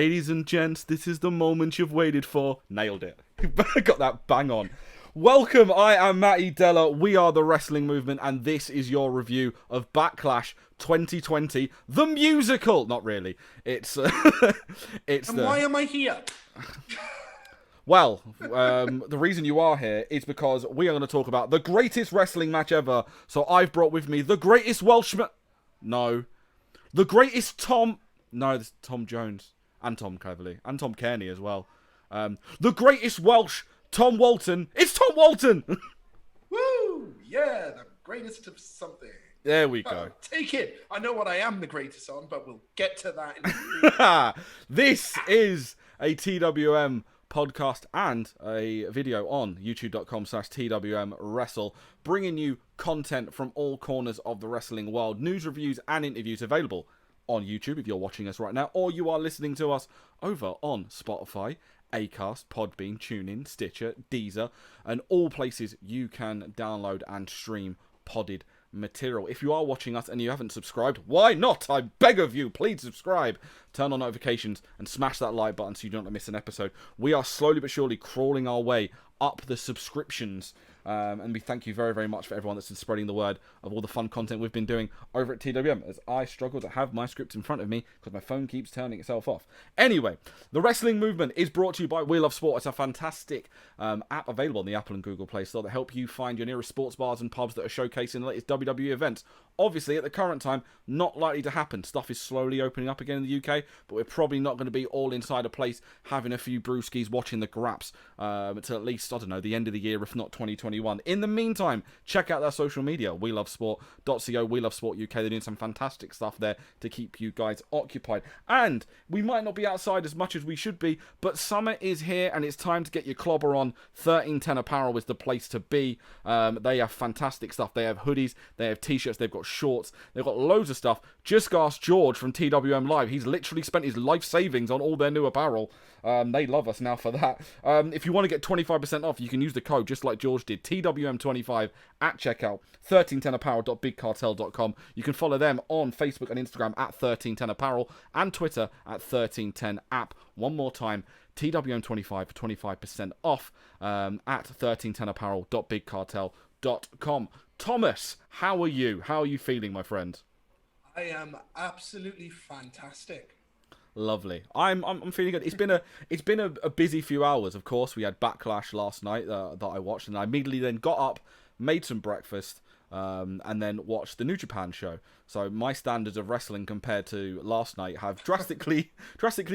Ladies and gents, this is the moment you've waited for. Nailed it. Got that bang on. Welcome, I am Matty Deller. We are the Wrestling Movement, and this is your review of Backlash 2020, the musical. Not really. It's it's. And why am I here? Well, the reason you are here is because we are going to talk about the greatest wrestling match ever. So I've brought with me the greatest Welshman. No, the greatest Tom. No, this is Tom Jones and Tom Cleverley and Tom Kearney as well. The greatest Welsh Tom Walton. It's Tom Walton. Woo! Yeah, the greatest of something. There we go. Take it. I know what I am the greatest on, but we'll get to that. This is a TWM podcast and a video on youtube.com/TWM Wrestle, bringing you content from all corners of the wrestling world, news, reviews, and interviews available on YouTube if you're watching us right now, or you are listening to us over on Spotify, Acast, Podbean, TuneIn, Stitcher, Deezer, and all places you can download and stream podded material. If you are watching us and you haven't subscribed, why not? I beg of you, please subscribe, turn on notifications, and smash that like button so you don't miss an episode. We are slowly but surely crawling our way up the subscriptions, and we thank you very, very much for everyone that's been spreading the word of all the fun content we've been doing over at TWM, as I struggle to have my script in front of me because my phone keeps turning itself off. Anyway, the Wrestling Movement is brought to you by We Love Sport. It's a fantastic app available on the Apple and Google Play Store that help you find your nearest sports bars and pubs that are showcasing the latest WWE events. Obviously, at the current time, not likely to happen. Stuff is slowly opening up again in the UK, but we're probably not going to be all inside a place having a few brewskis watching the graps until at least, I don't know, the end of the year, if not 2021. In the meantime, check out their social media, welovesport.co, We Love Sport UK. They're doing some fantastic stuff there to keep you guys occupied. And we might not be outside as much as we should be, but summer is here and it's time to get your clobber on. 1310 Apparel is the place to be. They have fantastic stuff. They have hoodies, they have t-shirts, they've got shorts, they've got loads of stuff. Just ask George from TWM Live. He's literally spent his life savings on all their new apparel. They love us now for that. If you want to get 25% off, you can use the code just like George did, TWM25 at checkout, 1310apparel.bigcartel.com. You can follow them on Facebook and Instagram at 1310apparel and Twitter at 1310app. One more time, TWM25 for 25% off at 1310apparel.bigcartel.com. Thomas, how are you? How are you feeling, my friend? I am absolutely fantastic. Lovely. I'm feeling good. It's been a busy few hours. Of course, we had Backlash last night that I watched, and I immediately then got up, made some breakfast, and then watched the New Japan show. So my standards of wrestling compared to last night have drastically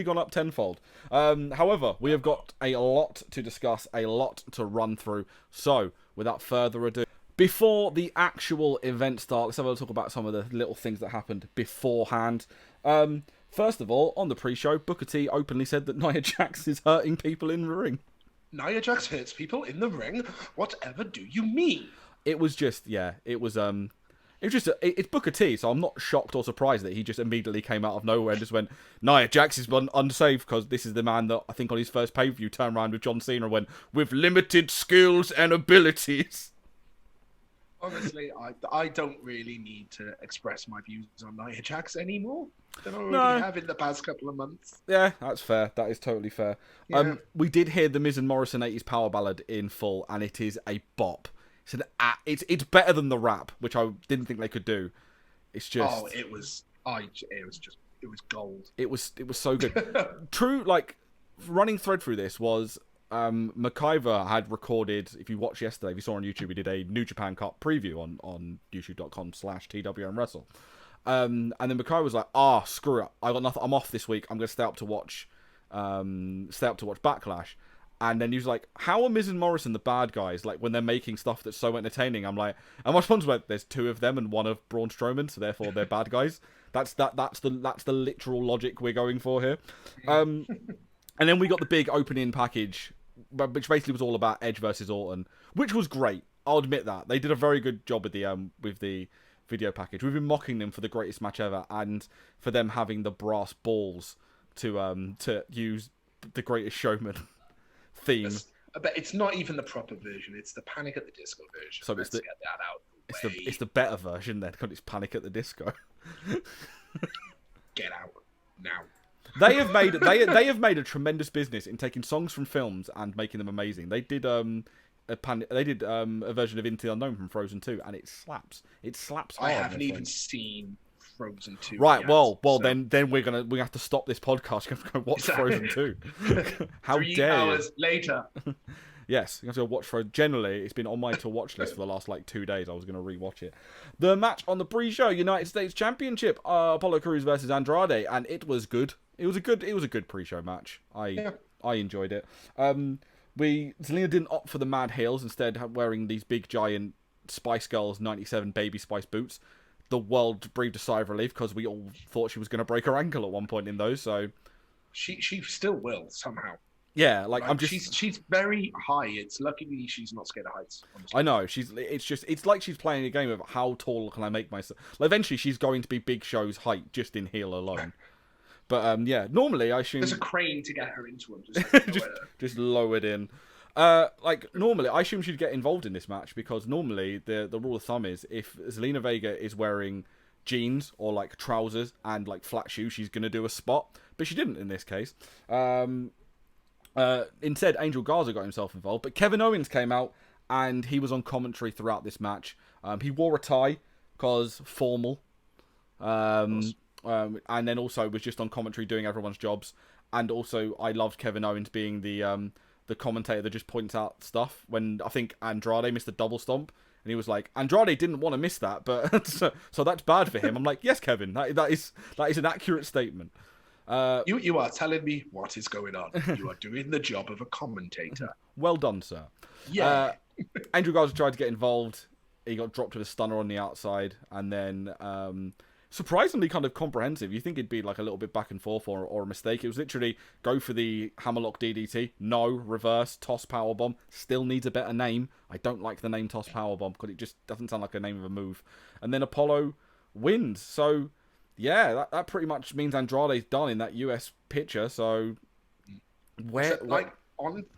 gone up tenfold. However, we have got a lot to discuss, a lot to run through. So without further ado, before the actual event starts, let's have a talk about some of the little things that happened beforehand. First of all, on the pre-show, Booker T openly said that Nia Jax is hurting people in the ring. Nia Jax hurts people in the ring? Whatever do you mean? It was just, it's Booker T, so I'm not shocked or surprised that he just immediately came out of nowhere and just went, Nia Jax is unsafe, because this is the man that I think on his first pay-per-view turned around with John Cena and went, with limited skills and abilities. Honestly, I don't really need to express my views on Nia Jax anymore than I already have in the past couple of months. Yeah, that's fair. That is totally fair. Yeah. We did hear the Miz and Morrison 80s power ballad in full, and it is a bop. It's better than the rap, which I didn't think they could do. It's just it was gold. It was so good. True, like running thread through this was Mcintyre had recorded, if you watched yesterday, if you saw on YouTube, he did a New Japan Cup preview on youtube.com/TWM Wrestle. And then Mcintyre was like, screw it, I got nothing, I'm off this week, I'm gonna stay up to watch Backlash. And then he was like, how are Miz and Morrison the bad guys, like when they're making stuff that's so entertaining? I'm like, and my response was, there's two of them and one of Braun Strowman, so therefore they're bad guys. That's the literal logic we're going for here. And then we got the big opening package, which basically was all about Edge versus Orton, which was great. I'll admit that they did a very good job with the video package. We've been mocking them for the greatest match ever, and for them having the brass balls to use the Greatest Showman theme. But it's not even the proper version. It's the Panic at the Disco version. So get that out. It's the better version then, because it's Panic at the Disco. Get out now. They have made a tremendous business in taking songs from films and making them amazing. They did a version of Into the Unknown from Frozen 2, and it slaps. It slaps hard. I haven't even seen Frozen 2. Right, yet, well, so. then we have to stop this podcast. You have to go watch Frozen 2. How 3 dare hours you? later. Yes, you have to go watch Frozen. Generally, it's been on my to watch list for the last 2 days. I was going to rewatch it. The match on the pre-show, United States Championship, Apollo Crews versus Andrade, and it was good. It was a good pre-show match. I enjoyed it. Zelina didn't opt for the mad heels, instead wearing these big giant Spice Girls 97 Baby Spice boots. The world breathed a sigh of relief because we all thought she was going to break her ankle at one point in those. So she still will somehow. Yeah, she's very high. It's luckily she's not scared of heights. Honestly. I know it's like she's playing a game of how tall can I make myself. Eventually she's going to be Big Show's height just in heel alone. But normally I assume there's a crane to get her into him. Just lowered in. Normally I assume she'd get involved in this match because normally the rule of thumb is if Zelina Vega is wearing jeans or trousers and flat shoes, she's gonna do a spot. But she didn't in this case. Instead, Angel Garza got himself involved, but Kevin Owens came out and he was on commentary throughout this match. He wore a tie because formal. And then also was just on commentary doing everyone's jobs. And also, I loved Kevin Owens being the commentator that just points out stuff when I think Andrade missed a double stomp. And he was like, Andrade didn't want to miss that, but so that's bad for him. I'm like, yes, Kevin, that is an accurate statement. You are telling me what is going on. You are doing the job of a commentator. Well done, sir. Yeah. Andrew Garza tried to get involved. He got dropped with a stunner on the outside, and then surprisingly kind of comprehensive. You think it'd be a little bit back and forth or a mistake. It was literally go for the hammerlock DDT, no, reverse, toss powerbomb. Still needs a better name. I don't like the name toss powerbomb because it just doesn't sound like a name of a move. And then Apollo wins. So yeah, that pretty much means Andrade's done in that US picture. So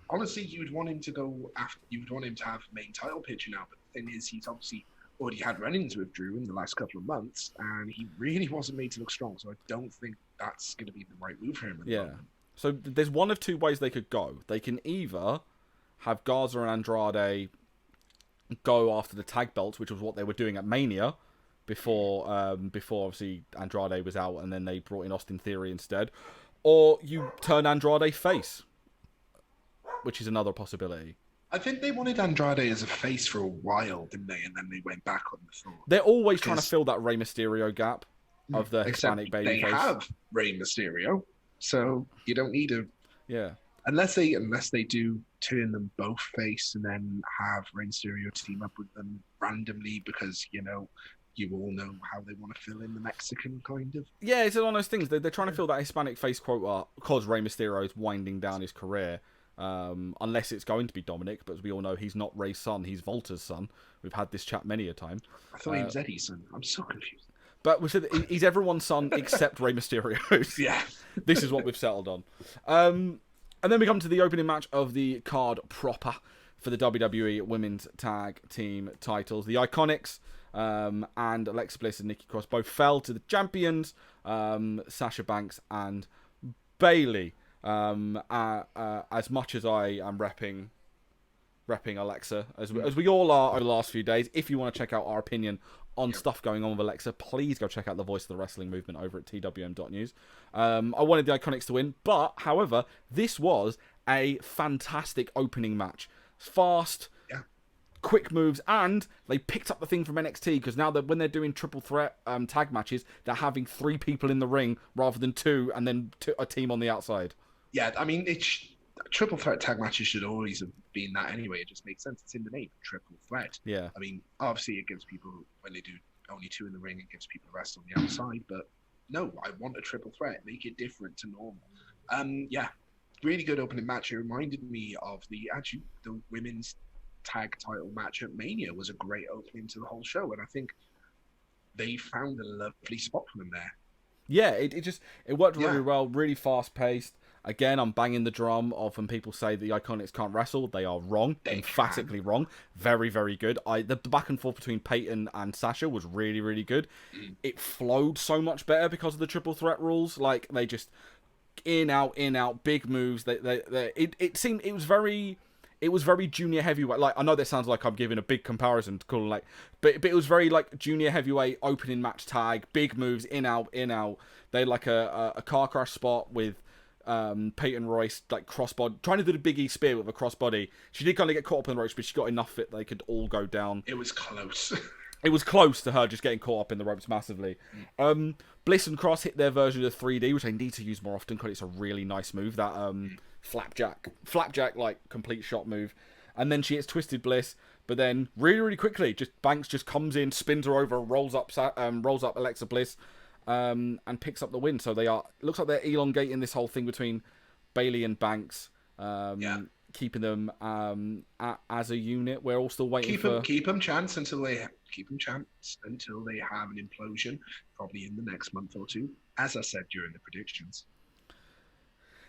honestly, you'd want him to go after. You'd want him to have main title picture now. But the thing is, he's obviously already had run-ins with Drew in the last couple of months, and he really wasn't made to look strong. So I don't think that's going to be the right move for him. Yeah. So there's one of two ways they could go. They can either have Garza and Andrade go after the tag belts, which was what they were doing at Mania. Before obviously Andrade was out, and then they brought in Austin Theory instead, or you turn Andrade face, which is another possibility. I think they wanted Andrade as a face for a while, didn't they? And then they went back on the thought. They're always trying to fill that Rey Mysterio gap of the Hispanic babyface. They have Rey Mysterio, so you don't need a unless they do turn them both face and then have Rey Mysterio team up with them randomly because you all know how they want to fill in the Mexican kind of. Yeah, it's one of those things. They're trying to fill that Hispanic face quota because Rey Mysterio is winding down his career. Unless it's going to be Dominic, but as we all know, he's not Rey's son. He's Volta's son. We've had this chat many a time. I thought he was Eddie's son. I'm so confused. But we said he's everyone's son except Rey Mysterio's. Yeah. This is what we've settled on. And then we come to the opening match of the card proper for the WWE Women's Tag Team titles. The Iconics and Alexa Bliss and Nikki Cross both fell to the champions, Sasha Banks and Bayley. As much as I am repping Alexa, as we all are over the last few days, if you want to check out our opinion on stuff going on with Alexa, please go check out the Voice of the Wrestling Movement over at twm.news. I wanted the Iconics to win, but however, this was a fantastic opening match. Fast, quick moves, and they picked up the thing from NXT because now that when they're doing triple threat tag matches, they're having 3 people in the ring rather than 2, and then a team on the outside. Yeah, I mean, triple threat tag matches should always have been that anyway. It just makes sense. It's in the name, triple threat. Yeah. I mean, obviously it gives people, when they do only 2 in the ring, it gives people the rest on the outside. But no, I want a triple threat. Make it different to normal. Really good opening match. It reminded me of the women's tag title match at Mania was a great opening to the whole show. And I think they found a lovely spot for them there. Yeah, it worked really well, really fast paced. Again, I'm banging the drum of when people say the Iconics can't wrestle. They are wrong. Emphatically wrong. Very, very good. The back and forth between Peyton and Sasha was really, really good. It flowed so much better because of the triple threat rules. in out, big moves. It seemed it was very junior heavyweight. Like, I know that sounds like I'm giving a big comparison to call like, but it was very like junior heavyweight opening match tag, big moves, in out. They had like a car crash spot with Peyton Royce, like crossbody, trying to do the Big E spear with a crossbody. She did kind of get caught up in the ropes, but she got enough that they could all go down. It was close. It was close to her just getting caught up in the ropes massively. Bliss and Cross hit their version of 3D, which they need to use more often because it's a really nice move. That flapjack like complete shot move, and then she hits Twisted Bliss, but then really quickly, Banks just comes in, spins her over, rolls up Alexa Bliss, and picks up the win. So looks like they're elongating this whole thing between Bayley and Banks. Keeping them as a unit. We're all still waiting keep them chance until they have an implosion, probably in the next month or two, as I said during the predictions.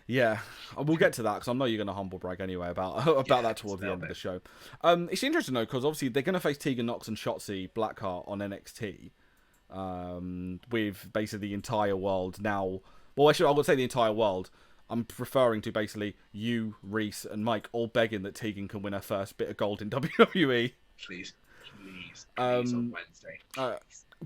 Yeah, we'll get to that because I know you're going to humble brag anyway about that towards the end of the show. It's interesting though because obviously they're going to face Tegan Nox and Shotzi Blackheart on NXT, with basically the entire world now. Well, I would say the entire world. I'm referring to basically you, Reese, and Mike all begging that Tegan can win her first bit of gold in WWE. Please on Wednesday.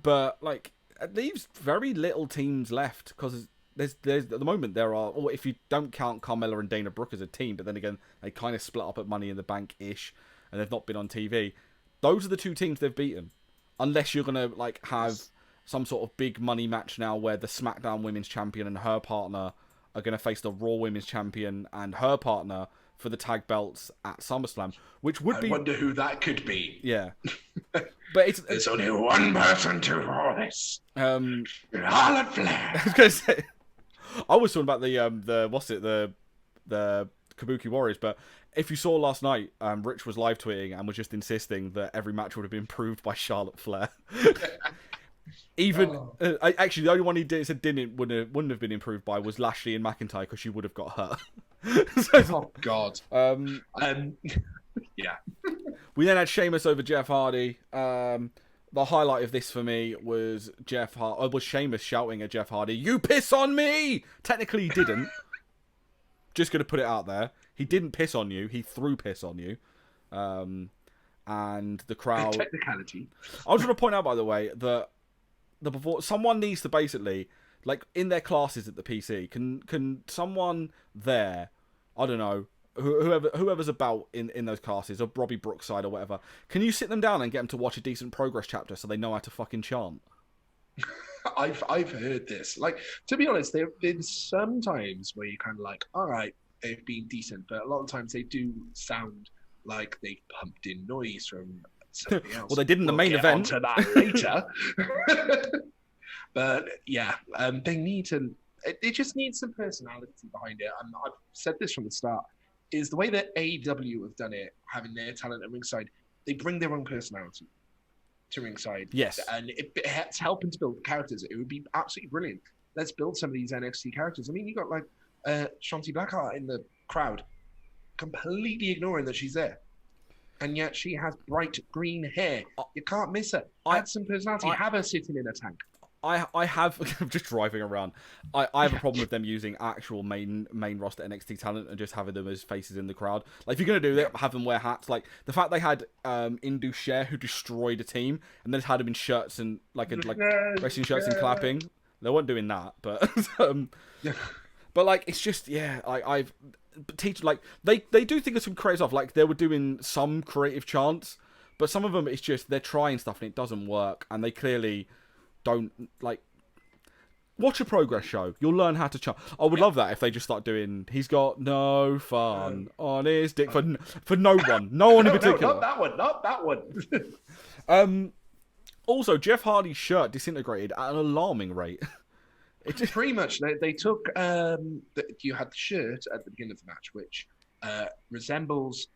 But like, it leaves very little teams left because there's at the moment there are. Or if you don't count Carmella and Dana Brooke as a team, but then again they kind of split up at Money in the Bank ish, and they've not been on TV. Those are the two teams they've beaten, unless you're gonna like have some sort of big money match now where the SmackDown Women's Champion and her partner are going to face the Raw Women's Champion and her partner for the tag belts at SummerSlam, which would be... I wonder who that could be. Yeah. But there's only one person to all this. Charlotte Flair. I was going to say... I was talking about the Kabuki Warriors, but if you saw last night, Rich was live tweeting and was just insisting that every match would have been improved by Charlotte Flair. Actually, the only one he said wouldn't have been improved by was Lashley and McIntyre because she would have got hurt. Oh God. Yeah. We then had Sheamus over Jeff Hardy. The highlight of this for me was Sheamus shouting at Jeff Hardy, "You piss on me!" Technically, he didn't. Just gonna put it out there. He didn't piss on you. He threw piss on you. And the crowd. Technicality. I was going to point out, by the way, that someone needs to basically, like in their classes at the PC, can someone there, I don't know, whoever's about in those classes, or Robbie Brookside or whatever, can you sit them down and get them to watch a decent progress chapter so they know how to fucking chant? I've heard this. Like, to be honest, there have been some times where you're kind of like, all right, they've been decent, but a lot of times they do sound like they've pumped in noise from something else. Well, they did in the main event. We'll get onto that later. But yeah, they just need some personality behind it. I've said this from the start, is the way that AEW have done it, having their talent at ringside, they bring their own personality to ringside. Yes. And it's helping to build characters. It would be absolutely brilliant. Let's build some of these NXT characters. I mean, you got like Shotzi Blackheart in the crowd, completely ignoring that she's there, and yet she has bright green hair. You can't miss her. Add some personality. Have her sitting in a tank. I have just driving around. I have a problem with them using actual main roster NXT talent and just having them as faces in the crowd. Like, if you're gonna do that, have them wear hats. Like the fact they had Indu Sher, who destroyed a team, and then just had him in shirts and like wrestling shirts and clapping. They weren't doing that, but but like it's just I've teach like they do think of some creative stuff. Like they were doing some creative chants, but some of them it's just they're trying stuff and it doesn't work, and they clearly don't like. Watch a progress show. You'll learn how to chant. I would love that if they just start doing. He's got no fun on his dick for no one, no one in particular. No, not that one. Also, Jeff Hardy's shirt disintegrated at an alarming rate. Pretty much, they took. You had the shirt at the beginning of the match, which resembles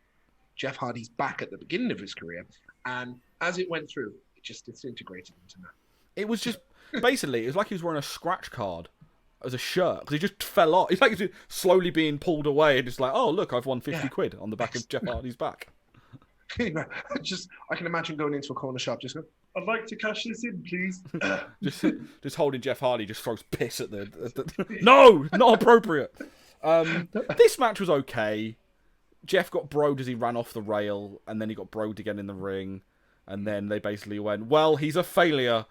Jeff Hardy's back at the beginning of his career, and as it went through, it just disintegrated into that. It was just basically, it was like he was wearing a scratch card as a shirt because he just fell off. It's like he was slowly being pulled away, and it's like, oh look, I've won 50 quid on the back of Jeff Hardy's back. I can imagine going into a corner shop, just go, I'd like to cash this in, please. just holding Jeff Hardy, just throws piss at the no, not appropriate. This match was okay. Jeff got broed as he ran off the rail, and then he got broed again in the ring, and then they basically went, well, he's a failure.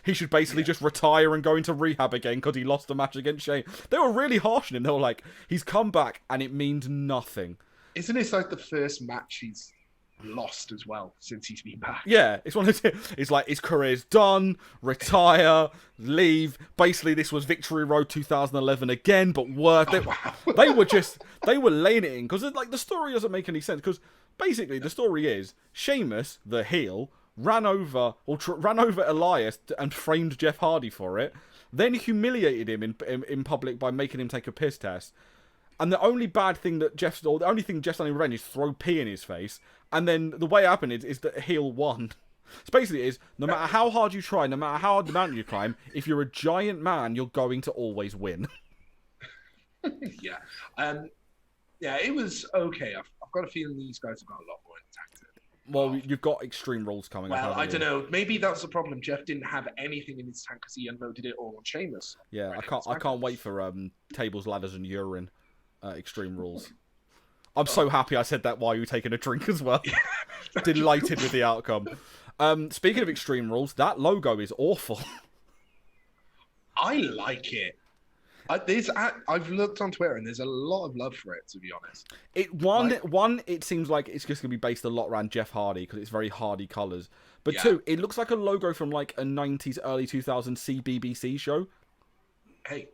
He should basically just retire and go into rehab again because he lost the match against Shane. They were really harsh on him. They were like, he's come back and it means nothing. Isn't this like the first match he's lost as well since he's been back? Yeah, it's one of those, it's like his career's done, retire, leave. Basically, this was Victory Road 2011 again, but worse. They were laying it in because like the story doesn't make any sense. Because basically, the story is Sheamus, the heel, ran over Elias and framed Jeff Hardy for it, then humiliated him in public by making him take a piss test. And the only thing Jeff's done in revenge is throw pee in his face. And then the way it happened is that heel won. So basically it is, no matter how hard you try, no matter how hard the mountain you climb, if you're a giant man, you're going to always win. Yeah. Yeah, it was okay. I've got a feeling these guys have got a lot more intact. Well, you've got Extreme Rules coming up. Well, I don't know. Maybe that's the problem. Jeff didn't have anything in his tank because he unloaded it all on Sheamus. Yeah, I can't wait for tables, ladders, and urine. Extreme Rules. I'm so happy I said that while you were taking a drink as well. Delighted with the outcome. Speaking of Extreme Rules, that logo is awful. I like it. I've looked on Twitter and there's a lot of love for it, to be honest. It seems like it's just going to be based a lot around Jeff Hardy because it's very Hardy colours. But yeah. Two, it looks like a logo from like a 90s, early 2000s CBBC show. Hey,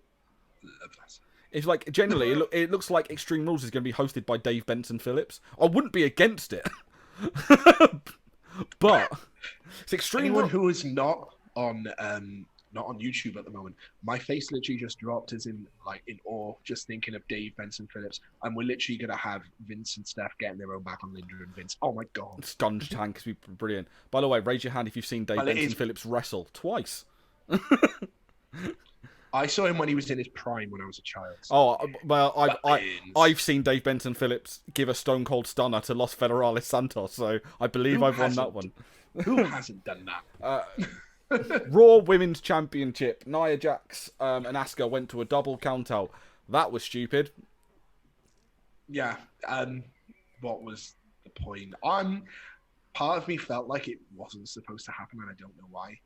love that. It's like, generally, it looks like Extreme Rules is going to be hosted by Dave Benson Phillips. I wouldn't be against it. But it's Extreme Anyone who is not on YouTube at the moment, my face literally just dropped as in awe just thinking of Dave Benson Phillips, and we're literally going to have Vince and Steph getting their own back on Linda and Vince. Oh my god. Sponge Tank is brilliant. By the way, raise your hand if you've seen Dave Benson Phillips wrestle twice. I saw him when he was in his prime when I was a child. So. Oh, well, I've seen Dave Benson Phillips give a Stone Cold Stunner to Los Federales Santos, so I believe I've won that one. Who hasn't done that? Raw Women's Championship. Nia Jax and Asuka went to a double countout. That was stupid. Yeah. What was the point? Part of me felt like it wasn't supposed to happen, and I don't know why.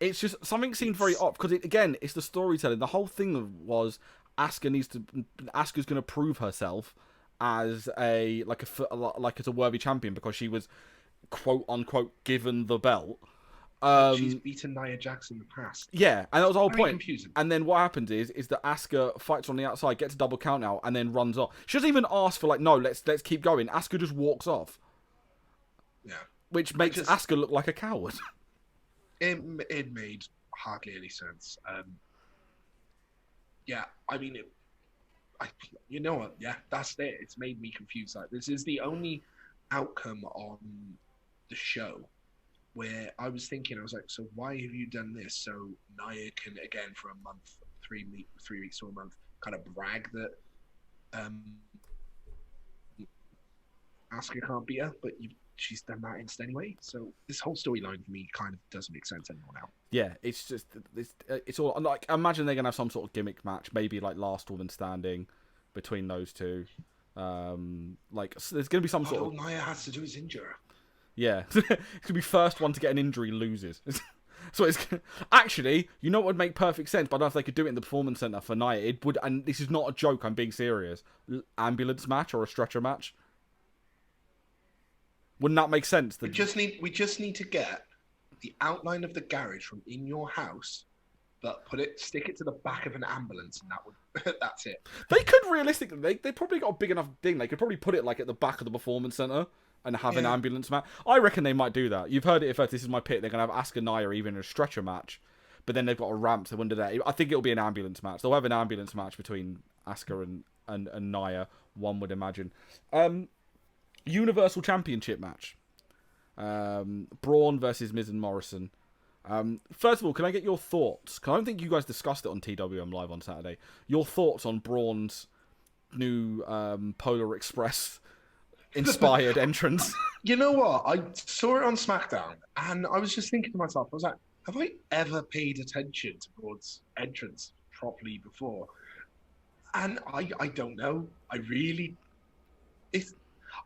It's just something seemed very off because it's the storytelling. The whole thing was Asuka's going to prove herself as a worthy champion because she was quote unquote given the belt. She's beaten Nia Jax in the past. Yeah, and that was the whole point. Confusing. And then what happens is that Asuka fights on the outside, gets a double count out, and then runs off. She doesn't even ask for no, let's keep going. Asuka just walks off. Yeah, which makes Asuka look like a coward. It made hardly any sense. Yeah, I mean, you know what? Yeah, that's it. It's made me confused. Like, this is the only outcome on the show where I was thinking, I was like, so why have you done this? So Nia can, again, for a month, 3 weeks to a month, kind of brag that Asuka can't beat her, but she's done that instead anyway. So this whole storyline for me kind of doesn't make sense anymore now. Yeah, it's just it's all like, imagine they're gonna have some sort of gimmick match, maybe like Last Woman Standing between those two. There's gonna be some sort of. All Nia has to do is injure her. Yeah, it's gonna be first one to get an injury loses. So it's actually, you know what would make perfect sense, but I don't know if they could do it in the Performance Center for Nia. It would, and this is not a joke. I'm being serious. Ambulance match or a stretcher match. Wouldn't that make sense? We just need to get the outline of the garage from in your house, but stick it to the back of an ambulance, and that's it. They could realistically, they probably got a big enough thing. They could probably put it like at the back of the Performance Center and have an ambulance match. I reckon they might do that. You've heard it first. This is my pick. They're gonna have Asuka Nia even in a stretcher match, but then they've got a ramp. So under that, I think it'll be an ambulance match. They'll have an ambulance match between Asuka and Nia. One would imagine. Universal Championship match. Braun versus Miz and Morrison. First of all, can I get your thoughts? Because I don't think you guys discussed it on TWM Live on Saturday. Your thoughts on Braun's new Polar Express inspired entrance. You know what? I saw it on SmackDown, and I was just thinking to myself, I was like, have I ever paid attention to Braun's entrance properly before? And I don't know.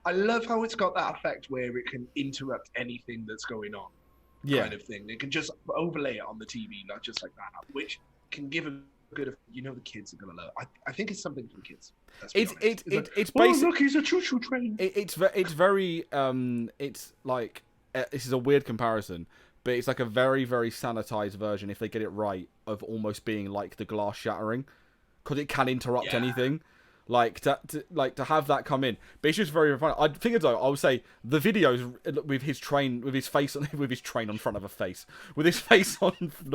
I love how it's got that effect where it can interrupt anything that's going on, kind of thing. It can just overlay it on the TV, not just like that, which can give a good, the kids are gonna love. I think it's something for the kids. It's basically, look, he's a choo-choo train. It's very it's like this is a weird comparison, but it's like a very, very sanitized version, if they get it right, of almost being like the glass shattering, because it can interrupt anything. Like to have that come in, but it's just very, very funny. I figured though, I would say the videos with his face on the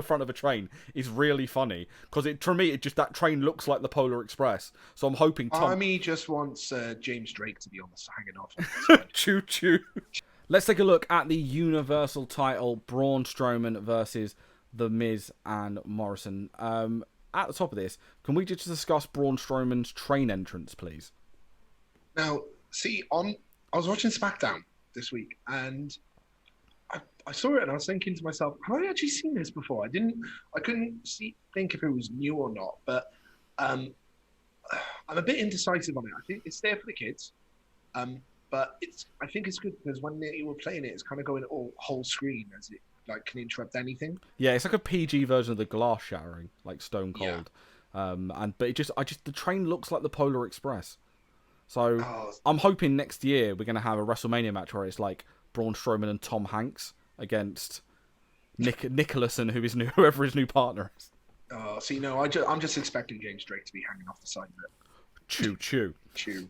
front of a train is really funny, because for me, that train looks like the Polar Express. So I'm hoping Tommy just wants James Drake to be on the hanging off. Choo choo. Let's take a look at the Universal title: Braun Strowman versus The Miz and Morrison. At the top of this, can we just discuss Braun Strowman's train entrance, please? Now, see, I was watching SmackDown this week, and I saw it, and I was thinking to myself, have I actually seen this before? I couldn't think if it was new or not, but I'm a bit indecisive on it. I think it's there for the kids, but I think it's good because when they were playing it, it's kind of going whole screen as it can interrupt anything. Yeah, it's like a PG version of the glass shattering, like Stone Cold. Yeah. But the train looks like the Polar Express. So I'm hoping next year we're gonna have a WrestleMania match where it's like Braun Strowman and Tom Hanks against Nicholas and whoever his new partner is. Oh, see, no, I'm just expecting James Drake to be hanging off the side of it. Choo choo. Choo.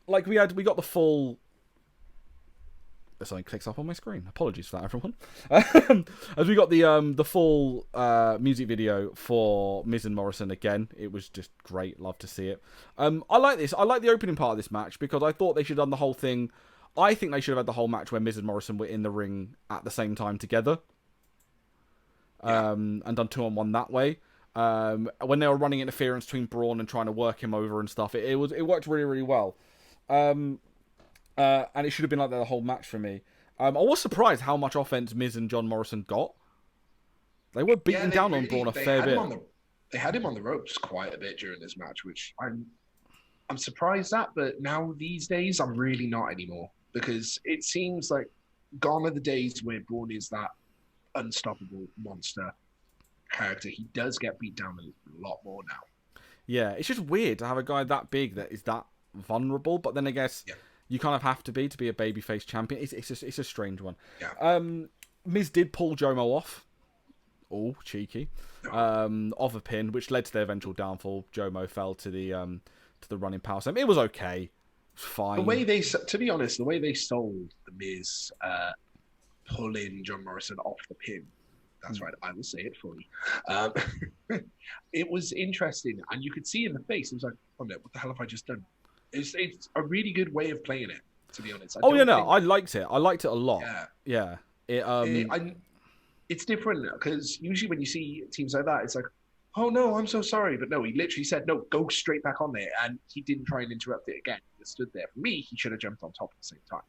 We got the full. Something clicks up on my screen. Apologies for that, everyone. As we got the full music video for Miz and Morrison again, it was just great. Love to see it. I like this. I like the opening part of this match because I thought they should have done the whole thing. I think they should have had the whole match where Miz and Morrison were in the ring at the same time together, and done 2-on-1 that way. When they were running interference between Braun and trying to work him over and stuff, it worked really, really well. And it should have been like that the whole match for me. I was surprised how much offense Miz and John Morrison got. They were beating down on Braun a fair bit. They had him on the ropes quite a bit during this match, which I'm surprised at. But now these days, I'm really not anymore, because it seems like gone are the days where Braun is that unstoppable monster character. He does get beat down a lot more now. Yeah, it's just weird to have a guy that big that is that vulnerable, but then I guess you kind of have to be a babyface champion. It's a strange one. Yeah. Miz did pull Jomo off. Oh, cheeky. Of a pin, which led to their eventual downfall. Jomo fell to the running power slam. It was okay. It was fine. To be honest, the way they sold the Miz pulling John Morrison off the pin. That's right, I will say it fully. It was interesting, and you could see in the face, it was like, oh no, what the hell have I just done? It's a really good way of playing it, to be honest. I liked it. I liked it a lot. Yeah. It's different, because usually when you see teams like that, it's like, oh no, I'm so sorry. But no, he literally said, no, go straight back on there. And he didn't try and interrupt it again. He just stood there. For me, he should have jumped on top at the same time.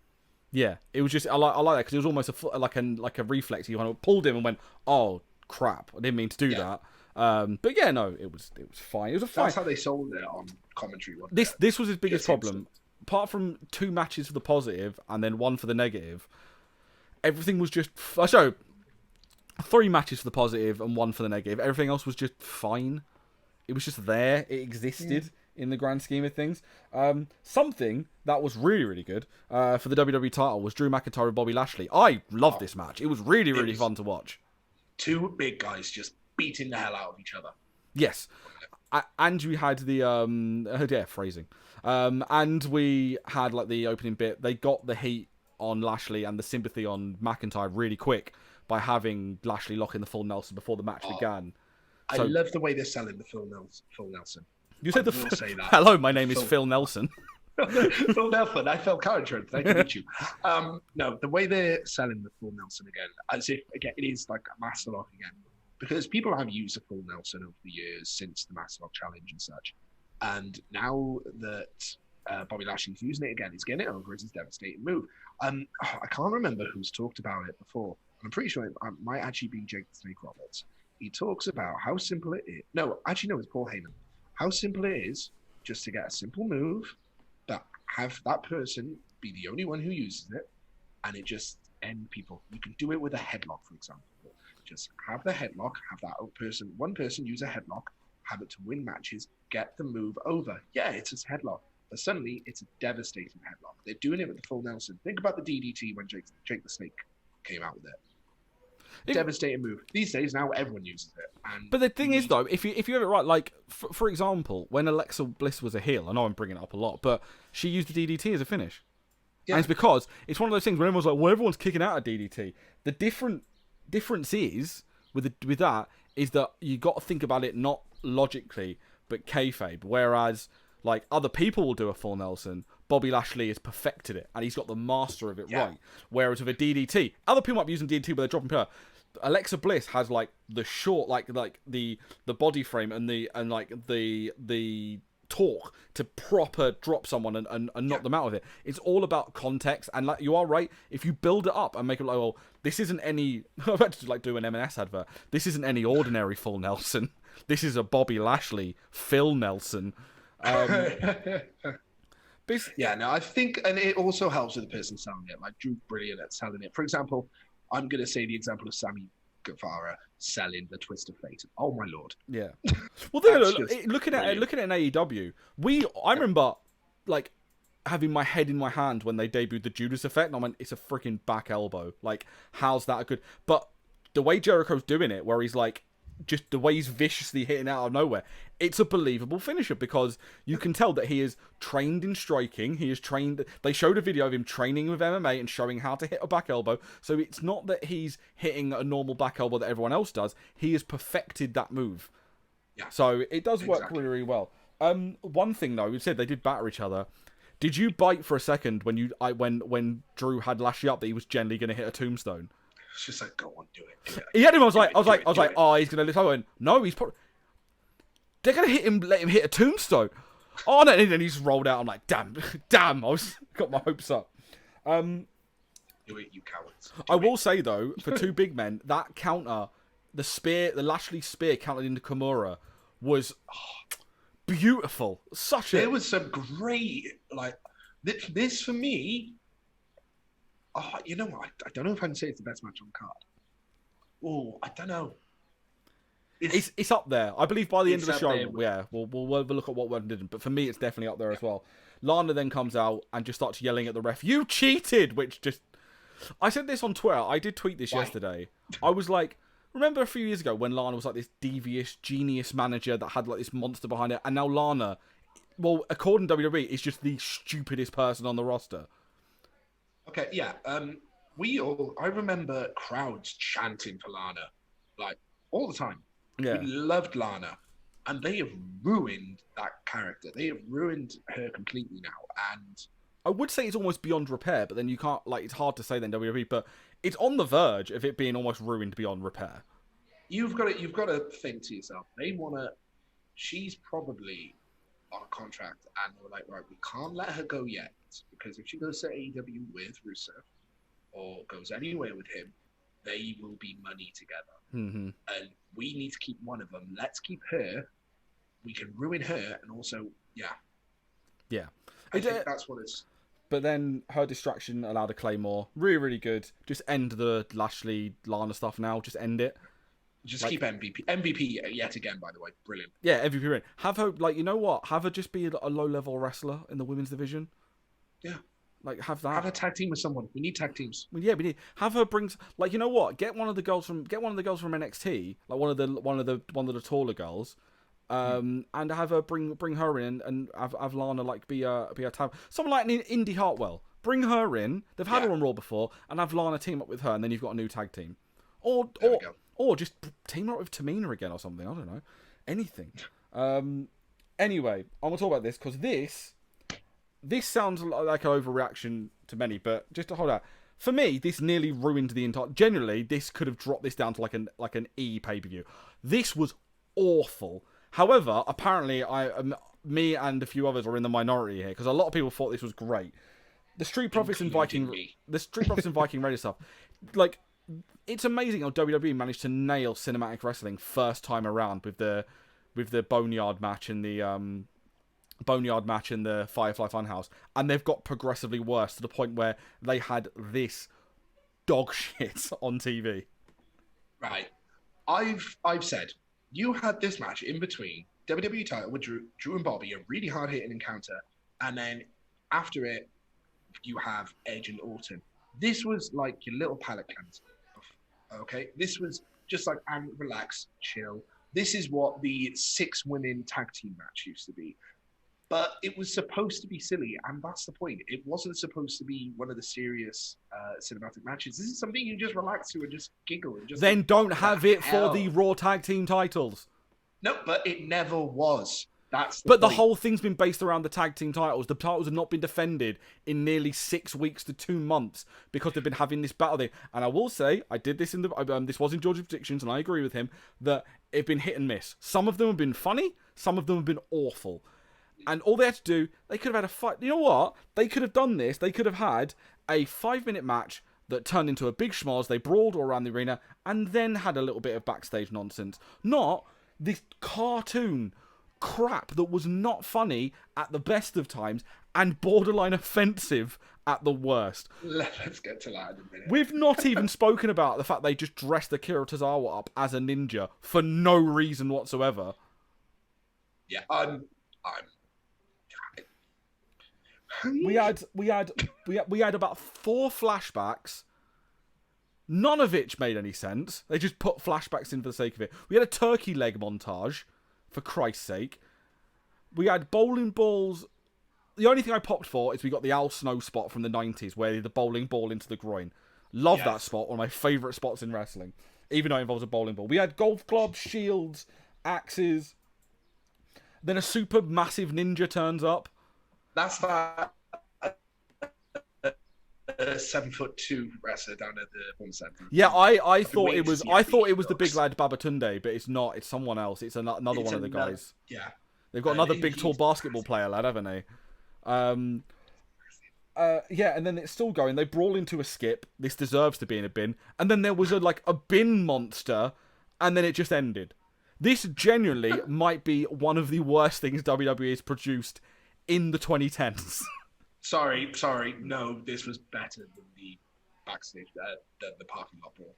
Yeah, it was just I like that because it was almost like a reflex. You kind of pulled him and went, "Oh crap, I didn't mean to do that." But yeah, no, it was fine. It was fine. That's how they sold it on commentary. This was his biggest problem. Apart from 2 matches for the positive and then 1 for the negative, everything was just 3 matches for the positive and 1 for the negative. Everything else was just fine. It was just there. It existed. In the grand scheme of things. Something that was really, really good for the WWE title was Drew McIntyre and Bobby Lashley. I loved this match. It was really, really fun to watch. 2 big guys just beating the hell out of each other. Yes. And we had the... phrasing. And we had like the opening bit. They got the heat on Lashley and the sympathy on McIntyre really quick by having Lashley lock in the full Nelson before the match began. I love the way they're selling the full Nelson. You said hello, my name is Phil Nelson. Phil Nelson, I felt countered. Nice to meet you. No, the way they're selling the full Nelson again, as if again it is like a master lock again, because people have used a full Nelson over the years since the master lock challenge and such. And now that Bobby Lashley's using it again. He's getting it over. It's his devastating move. I can't remember who's talked about it before. I'm pretty sure it might actually be Jake the Snake Roberts. He talks about how simple it is. No, actually, no, it's Paul Heyman. How simple it is just to get a simple move, but have that person be the only one who uses it, and it just end people. You can do it with a headlock, for example. Just have the headlock, have that one person use a headlock, have it to win matches, get the move over. Yeah, it's a headlock, but suddenly it's a devastating headlock. They're doing it with the full Nelson. Think about the DDT when Jake the Snake came out with it. Devastating move. These days now everyone uses it. But the thing is though, if you have it right, like for example, when Alexa Bliss was a heel, I know I'm bringing it up a lot, but she used the DDT as a finish. Yeah. And it's because it's one of those things where everyone's like, well, everyone's kicking out of DDT. The difference is with that is that you got to think about it not logically but kayfabe. Whereas like other people will do a full Nelson, Bobby Lashley has perfected it and he's got the master of it right. Whereas with a DDT, other people might be using DDT but they're dropping her. Alexa Bliss has like the short, like the body frame and the torque to proper drop someone and knock them out of it. It's all about context, and like you are right, if you build it up and make it like, well, this isn't any I've had to like do an M&S advert, this isn't any ordinary full Nelson, this is a Bobby Lashley Phil Nelson. Yeah, no, I think, and it also helps with the person selling it. Like Drew's brilliant at selling it. For example, I'm going to say the example of Sammy Guevara selling the Twist of Fate. Oh my lord! Yeah. Well, looking at an AEW, I remember like having my head in my hand when they debuted the Judas Effect, and I went, "It's a freaking back elbow. Like, how's that good?" But the way Jericho's doing it, where he's like, just the way he's viciously hitting out of nowhere, it's a believable finisher because you can tell that he is trained in striking. He is trained. They showed a video of him training with MMA and showing how to hit a back elbow. So it's not that he's hitting a normal back elbow that everyone else does. He has perfected that move. Yeah. So it does work really, really well. One thing though, you said they did batter each other. Did you bite for a second when Drew had Lashley up that he was generally going to hit a tombstone? It's just like, go on, do it. He had him. I was like, oh, he's gonna lift Owen. No, he's probably. They're gonna let him hit a tombstone. Oh no! And then he just rolled out. I'm like, damn. I got my hopes up. Do it, you cowards. I will say though, for two big men, that counter, the Lashley spear countered into Kimura, was beautiful. There was some great this for me. Oh, you know what? I don't know if I can say it's the best match on the card. Oh, I don't know. It's up there. I believe by the end of the show, we'll have a look at what one didn't. But for me, it's definitely up there as well. Lana then comes out and just starts yelling at the ref, "You cheated!" Which just... I said this on Twitter. I did tweet this yesterday. I was like, remember a few years ago when Lana was like this devious genius manager that had like this monster behind it? And now Lana, well, according to WWE, is just the stupidest person on the roster. Okay, yeah. I remember crowds chanting for Lana, like, all the time. Yeah. We loved Lana. And they have ruined that character. They have ruined her completely now. And I would say it's almost beyond repair, but then you can't, like, it's hard to say then WWE, but it's on the verge of it being almost ruined beyond repair. You've got to think to yourself, she's probably on a contract, and they're like, right, we can't let her go yet, because if she goes to AEW with Rusev or goes anywhere with him, they will be money together. Mm-hmm. And we need to keep one of them. Let's keep her. We can ruin her, and also, yeah. I think that's what it's... But then her distraction allowed a Claymore. Really, really good. Just end the Lashley Lana stuff now. Just end it. Just keep MVP. MVP yet again, by the way. Brilliant. Yeah, MVP win. Have her, like, you know what? Have her just be a low-level wrestler in the women's division. Yeah. Like, have that. Have a tag team with someone. We need tag teams. Well, yeah, we need. Have her brings, like, you know what? Get one of the girls from NXT, like one of the taller girls, and have her bring her in and have Lana like be a tag. Someone like Indy Hartwell. Bring her in. They've had her on Raw before, and have Lana team up with her, and then you've got a new tag team. Or just team her up with Tamina again or something. I don't know. Anything. Anyway, I want to talk about this because this sounds like an overreaction to many, but just to hold out. For me, this nearly ruined the entire... Generally, this could have dropped this down to like an E pay-per-view. This was awful. However, apparently, me and a few others are in the minority here because a lot of people thought this was great. The Street Profits and Viking Radio stuff, like, it's amazing how WWE managed to nail cinematic wrestling first time around with the Boneyard match and the Firefly Funhouse, and they've got progressively worse to the point where they had this dog shit on TV. Right. I've said you had this match in between WWE title with Drew and Bobby, a really hard hitting encounter, and then after it you have Edge and Orton. This was like your little palate cleanser. Okay, this was just like, and relax, chill. This is what the 6 women tag team match used to be. But it was supposed to be silly, and that's the point. It wasn't supposed to be one of the serious cinematic matches. This is something you just relax to and just giggle. And just then don't have it for the Raw tag team titles. No, but it never was. But the whole thing's been based around the tag team titles. The titles have not been defended in nearly 6 weeks to 2 months because they've been having this battle there. And I will say, I did this in this was in George's predictions, and I agree with him that it's been hit and miss. Some of them have been funny, some of them have been awful. And all they had to do, they could have had a fight. You know what? They could have done this. They could have had a 5-minute match that turned into a big schmoz. They brawled all around the arena and then had a little bit of backstage nonsense. Not this cartoon crap that was not funny at the best of times and borderline offensive at the worst. Let's get to that in a minute. We've not even spoken about the fact they just dressed Akira Tozawa up as a ninja for no reason whatsoever. Yeah, we had about 4 flashbacks, none of which made any sense. They just put flashbacks in for the sake of it. We had a turkey leg montage, for Christ's sake. We had bowling balls. The only thing I popped for is we got the Al Snow spot from the 90s, where the bowling ball into the groin. Love that spot, one of my favourite spots in wrestling, even though it involves a bowling ball. We had golf clubs, shields, axes. Then a super massive ninja turns up. That's that 7'2" wrestler down at the 170. Yeah, I thought it was the big lad Babatunde, but it's not. It's someone else. It's another one of the guys. Yeah, they've got another big tall basketball player lad, haven't they? Yeah, and then it's still going. They brawl into a skip. This deserves to be in a bin. And then there was a bin monster, and then it just ended. This genuinely might be one of the worst things WWE has produced in the 2010s. Sorry. No, this was better than the backstage, the parking lot brawl.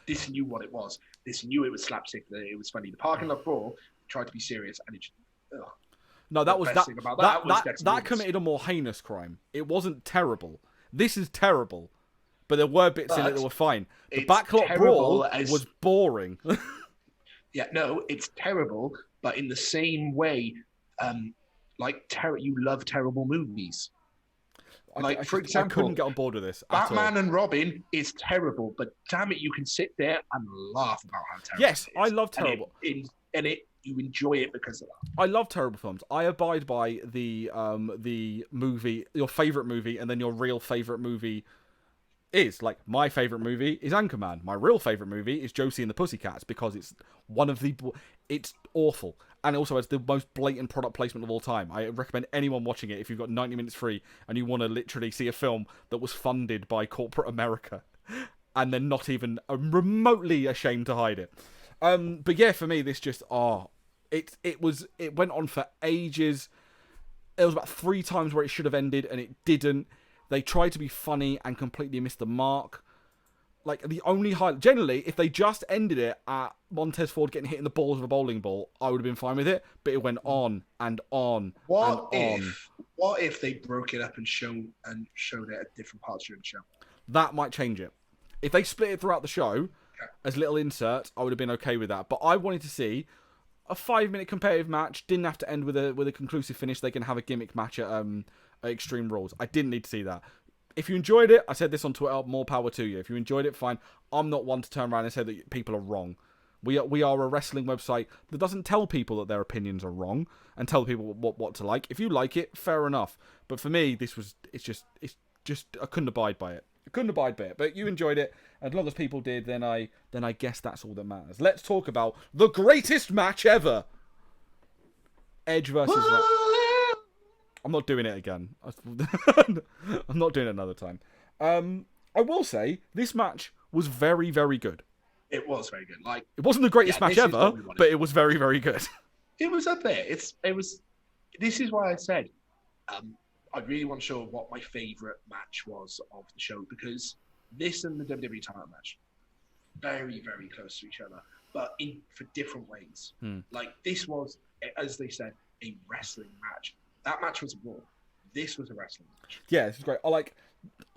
This knew what it was. This knew it was slapstick. It was funny. The parking lot brawl tried to be serious, and it just. Ugh. No, that committed a more heinous crime. It wasn't terrible. This is terrible, but there were bits in it that were fine. The backlot brawl was boring. Yeah, no, it's terrible, but in the same way, you love terrible movies. For example, I couldn't get on board with this. Batman and Robin is terrible, but damn it, you can sit there and laugh about how terrible. Yes, it is. I love terrible. You enjoy it because of that. I love terrible films. I abide by the movie, your favourite movie, and then your real favourite movie is. Like, my favourite movie is Anchorman. My real favourite movie is Josie and the Pussycats, because it's it's awful. And it also has the most blatant product placement of all time. I recommend anyone watching it if you've got 90 minutes free and you want to literally see a film that was funded by corporate America and they're not even remotely ashamed to hide it. But yeah, for me, this just, it went on for ages. There was about 3 times where it should have ended and it didn't. They tried to be funny and completely missed the mark. Like, the only highlight... Generally, if they just ended it at Montez Ford getting hit in the balls of a bowling ball, I would have been fine with it. But it went on and on What if they broke it up and showed it at different parts during the show? That might change it. If they split it throughout the show as little inserts, I would have been okay with that. But I wanted to see a 5-minute competitive match. Didn't have to end with a conclusive finish. They can have a gimmick match at Extreme Rules. I didn't need to see that. If you enjoyed it, I said this on Twitter, more power to you. If you enjoyed it, fine. I'm not one to turn around and say that people are wrong. We are a wrestling website that doesn't tell people that their opinions are wrong and tell people what to like. If you like it, fair enough. But for me, it's just I couldn't abide by it. But you enjoyed it. As long as people did, then I guess that's all that matters. Let's talk about the greatest match ever. Edge versus... I'm not doing it again. I'm not doing it another time. I will say, this match was very, very good. It was very good. Like, it wasn't the greatest match ever, but it was very, very good. It was up there. It was. This is why I said I really want to show what my favourite match was of the show, because this and the WWE title match, very, very close to each other, but for different ways. Like, this was, as they said, a wrestling match. That match was a Raw. This was a wrestling match. Yeah, this was great.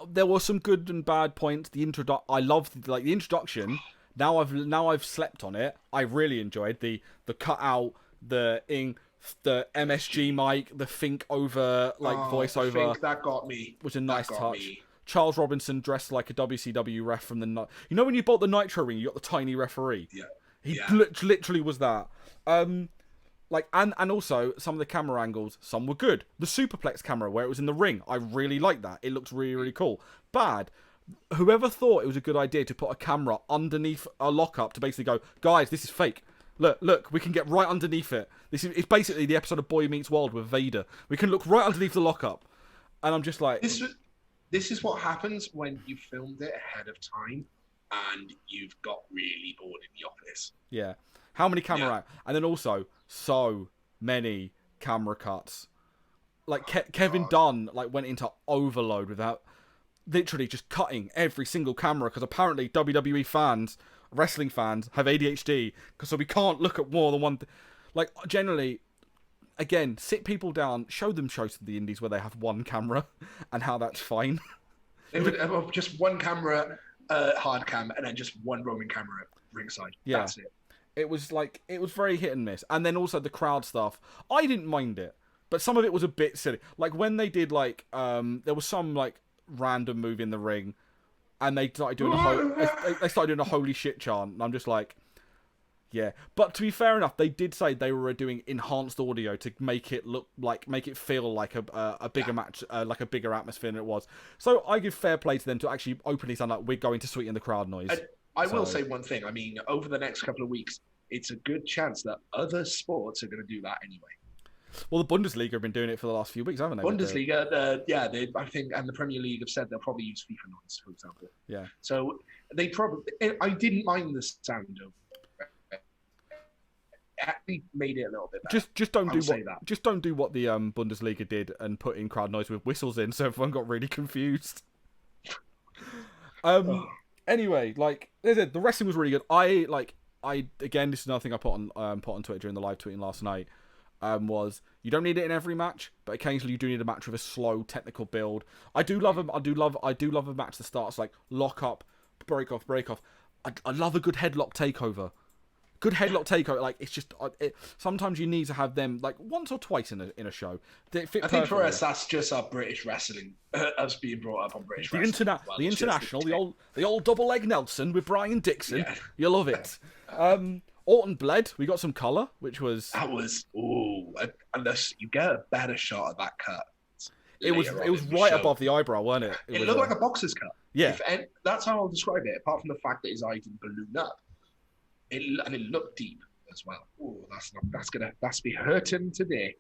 There were some good and bad points. I loved the introduction. Now I've slept on it. I really enjoyed the cutout, the MSG mic, the think over voiceover. Think that got me. Was a nice touch. Charles Robinson dressed like a WCW ref from the when you bought the Nitro ring, you got the tiny referee. Yeah. He literally was that. And also some of the camera angles, some were good. The superplex camera where it was in the ring, I really liked that. It looked really, really cool. Bad. Whoever thought it was a good idea to put a camera underneath a lockup to basically go, guys, this is fake. Look, we can get right underneath it. It's basically the episode of Boy Meets World with Vader. We can look right underneath the lockup. And I'm just like... This is what happens when you filmed it ahead of time and you've got really bored in the office. Yeah. How many camera... And then also, so many camera cuts. Like, Kevin Dunn went into overload without... literally just cutting every single camera, because apparently WWE fans, wrestling fans, have ADHD, so we can't look at more than one generally, again, sit people down, show them shows to the indies where they have one camera and how that's fine. It would have just one camera, hard cam, and then just one roaming camera ringside. Yeah. That's it. It was very hit and miss. And then also the crowd stuff, I didn't mind it, but some of it was a bit silly. Like when they did there was some random move in the ring, and they started doing a holy shit chant, and I'm just like, yeah. But to be fair enough, they did say they were doing enhanced audio to make it feel like a bigger match, like a bigger atmosphere than it was. So I give fair play to them to actually openly sound like we're going to sweeten the crowd noise. I will say one thing. I mean, over the next couple of weeks, it's a good chance that other sports are going to do that anyway. Well, the Bundesliga have been doing it for the last few weeks, haven't they? Bundesliga, I think, and the Premier League have said they'll probably use FIFA noise, for example. Yeah. So they probably... I didn't mind the sound of... It actually made it a little bit better. Just don't do what the Bundesliga did and put in crowd noise with whistles in, so everyone got really confused. Anyway, the wrestling was really good. Again, this is another thing I put on Twitter during the live tweeting last night. Was you don't need it in every match, but occasionally you do need a match with a slow technical build. I do love a match that starts lock up, break off. I love a good headlock takeover. It's just sometimes you need to have them once or twice in a show. I think for us that's just our British wrestling, us being brought up on British wrestling. The international, the old double leg Nelson with Brian Dixon. Yeah. You love it. Orton bled. We got some colour, which was... unless you get a better shot at that cut. It was right above the eyebrow, wasn't it? It looked like a boxer's cut. Yeah. That's how I'll describe it, apart from the fact that his eye didn't balloon up. It looked deep as well. Oh, that's be hurting today.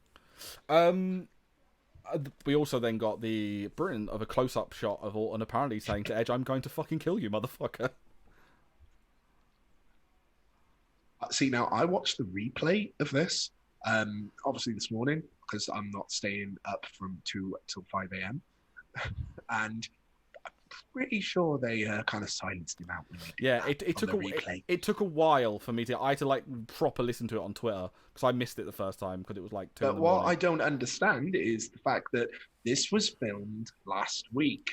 We also then got the brilliant of a close-up shot of Orton apparently saying to Edge, "I'm going to fucking kill you, motherfucker." See, now I watched the replay of this, obviously this morning, because I'm not staying up from 2 till 5 a.m. And I'm pretty sure they kind of silenced him out. When it took a while for me I had to proper listen to it on Twitter, because I missed it the first time because it was 2 But what I don't understand is the fact that this was filmed last week.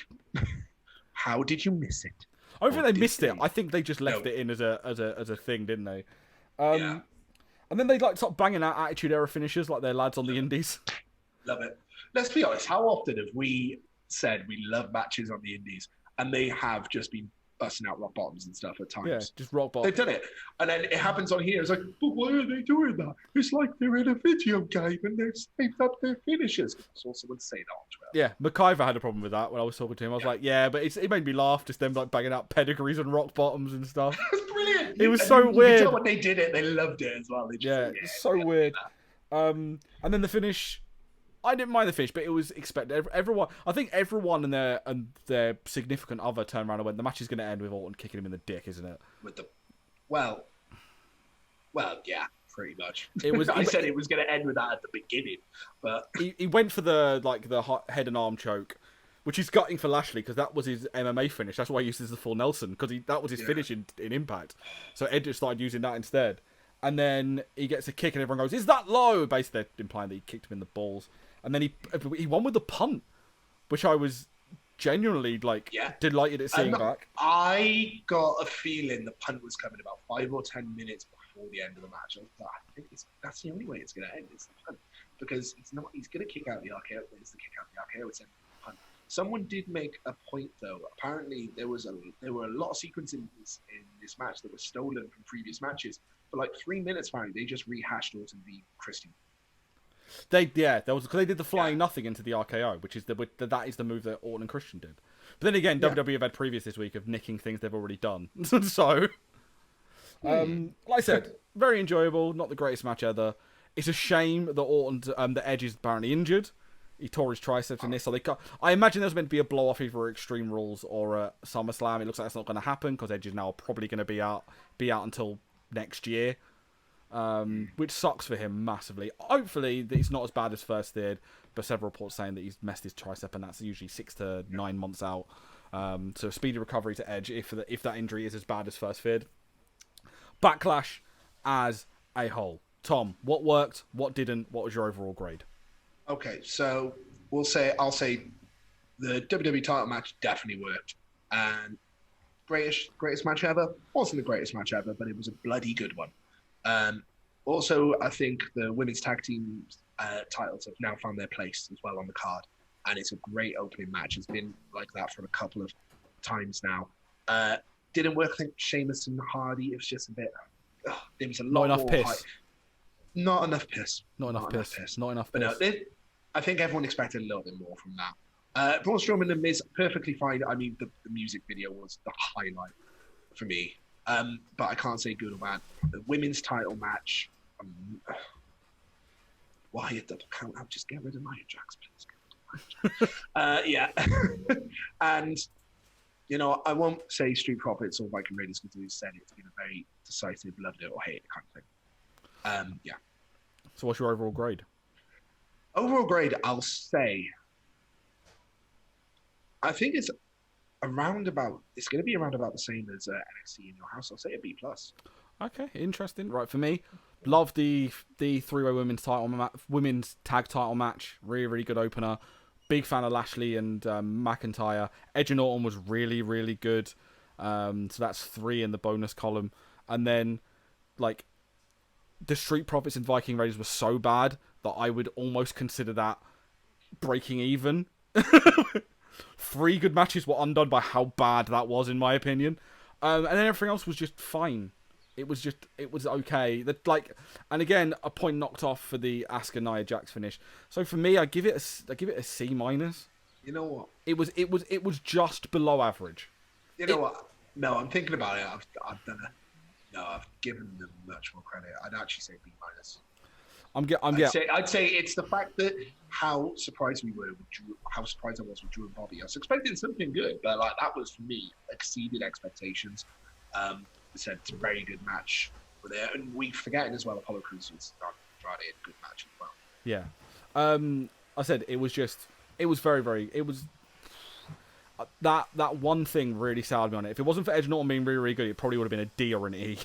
How did you miss it? I don't think they missed it. I think they just left it in as a thing, didn't they? Yeah. And then they start banging out Attitude Era finishers like their lads on the indies. Love it. Let's be honest. How often have we said we love matches on the indies, and they have just been busting out rock bottoms and stuff at times? Yeah, just rock bottoms. They've done it, and then it happens on here. It's but why are they doing that? It's like they're in a video game and they've saved up their finishers. I saw someone say that on Twitter. Yeah, McIver had a problem with that when I was talking to him. I was like, but it made me laugh, just them banging out pedigrees and rock bottoms and stuff. It's brilliant. It was so weird. You can tell when they did it, they loved it as well. It's so weird. And then the finish, I didn't mind the finish, but it was expected. I think everyone and their significant other turned around and went, the match is going to end with Orton kicking him in the dick, isn't it? With the, well, yeah, pretty much. It was. I said it was going to end with that at the beginning, but he went for the head and arm choke, which is gutting for Lashley because that was his MMA finish. That's why he uses the full Nelson because that was his finish in Impact. So Edge just started using that instead. And then he gets a kick and everyone goes, "Is that low?" Basically implying that he kicked him in the balls. And then he won with the punt, which I was genuinely delighted at seeing back. I got a feeling the punt was coming about 5 or 10 minutes before the end of the match. I think that's the only way it's going to end. It's the punt because it's not. He's going to kick out the RKO. It's the kick out the RKO. It's the punt. Someone did make a point though. Apparently there were a lot of sequences in this match that were stolen from previous matches. For like 3 minutes, apparently, they just rehashed Orton v. Christian. They did the flying nothing into the RKO, which is that is the move that Orton and Christian did. But then again, WWE have had previous this week of nicking things they've already done. So, like I said, very enjoyable. Not the greatest match ever. It's a shame that that Edge is apparently injured. He tore his triceps in this, so I imagine there's meant to be a blow off either Extreme Rules or SummerSlam. It looks like that's not going to happen because Edge is now probably going to be out until next year, which sucks for him massively. Hopefully it's not as bad as first did, but several reports saying that he's messed his tricep and that's usually 6 to 9 months out. So speedy recovery to Edge if that injury is as bad as first feared. Backlash as a whole. Tom, what worked, what didn't, what was your overall grade? Okay, so I'll say the WWE title match definitely worked, and greatest match ever wasn't the greatest match ever, but it was a bloody good one. Also, I think the women's tag team titles have now found their place as well on the card, and it's a great opening match. It's been like that for a couple of times now. Didn't work. I think Sheamus and Hardy. It was just a bit. There was a lot not enough more piss. hype. Not enough piss. Not enough piss. Not enough But piss. no, I think everyone expected a little bit more from that. Braun Strowman and Miz, perfectly fine. I mean, the music video was the highlight for me. But I can't say good or bad. The women's title match. Why a double count out? Just get rid of Nia Jax, please. Yeah. And, I won't say Street Profits or Viking Raiders because they said it's been a very decisive, loved it or hate it kind of thing. Yeah. So what's your overall grade? Overall grade, I'll say, I think it's going to be around about the same as NXT in your house. I'll say a B+. Okay, interesting. Right, for me, love the three-way women's tag title match. Really, really good opener. Big fan of Lashley and McIntyre. Edge and Orton was really, really good. So that's 3 in the bonus column. And then, the Street Profits and Viking Raiders were so bad that I would almost consider that breaking even. 3 good matches were undone by how bad that was, in my opinion. And then everything else was just fine. It was okay. And again, a point knocked off for the Asuka Nia Jax finish. So for me, I give it a C-. You know what? It was just below average. You know what? No, I'm thinking about it. I've given them much more credit. I'd actually say B-. I'd say it's the fact that how surprised we were with Drew, how surprised I was with Drew and Bobby. I was expecting something good, but that was for me exceeded expectations. It's a very good match with it, and we forgetting as well Apollo Crews was Andrade a good match as well. Yeah, I said it was very, very. It was that one thing really soured me on it. If it wasn't for Edge Norton being really, really good, it probably would have been a D or an E.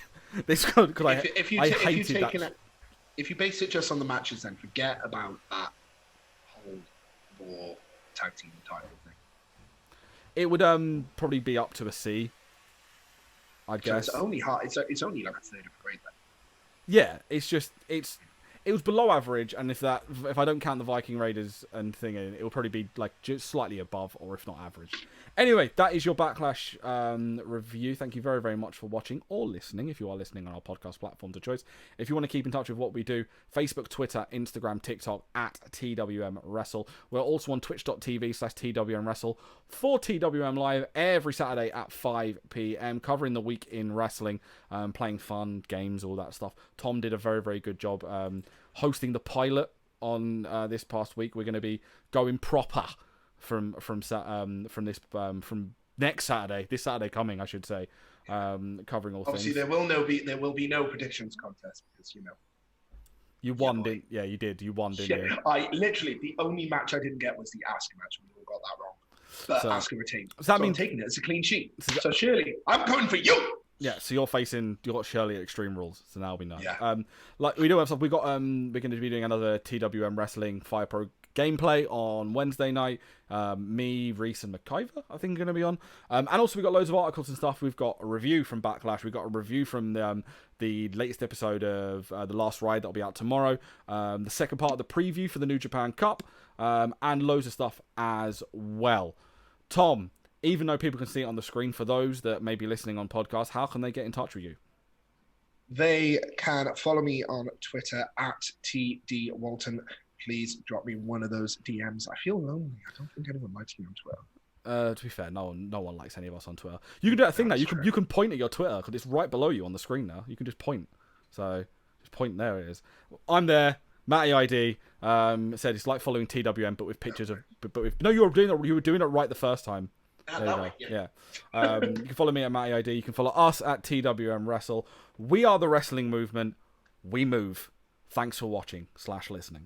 Hated that. If you base it just on the matches, then forget about that whole Raw tag team title thing. It would probably be up to a C. I guess. So it's only like a third of a grade then. Yeah, it was below average, and if I don't count the Viking Raiders and thing in, it will probably be just slightly above, or if not average. Anyway, that is your Backlash review. Thank you very, very much for watching or listening, if you are listening on our podcast platforms of choice. If you want to keep in touch with what we do, Facebook, Twitter, Instagram, TikTok, at TWM Wrestle. We're also on twitch.tv/TWM Wrestle for TWM Live every Saturday at 5 p.m, covering the week in wrestling, playing fun games, all that stuff. Tom did a very, very good job hosting the pilot on this past week. We're going to be going proper from next Saturday, this Saturday coming, I should say, covering all Obviously, things. there will be no predictions contest because you won, didn't? Yeah, you did. You won, didn't you? I literally, the only match I didn't get was the Asuka match. We all got that wrong, but Asuka retained. So I'm taking it as a clean sheet. So Shirley, I'm coming for you. Yeah, so you got Shirley at Extreme Rules, so that'll be nice. Yeah. Like we do have stuff. We're going to be doing another TWM Wrestling Fire Pro gameplay on Wednesday night. Me, Reese, and McIver, I think, are going to be on. And also we've got loads of articles and stuff. We've got a review from Backlash. We've got a review from the latest episode of The Last Ride that'll be out tomorrow. The second part of the preview for the New Japan Cup, and loads of stuff as well. Tom, even though people can see it on the screen, for those that may be listening on podcast, how can they get in touch with you? They can follow me on Twitter at TD Walton. Please drop me one of those DMs. I feel lonely. I don't think anyone likes me on Twitter. To be fair, no one likes any of us on Twitter. You can do that thing now. You can point at your Twitter because it's right below you on the screen now. You can just point. So just point. There it is. I'm there. Matty ID said it's like following TWM, but with pictures of. But with, no, you were doing it right the first time. There you go. Yeah. You can follow me at Matty ID. You can follow us at TWM Wrestle. We are the wrestling movement. We move. Thanks for watching /listening.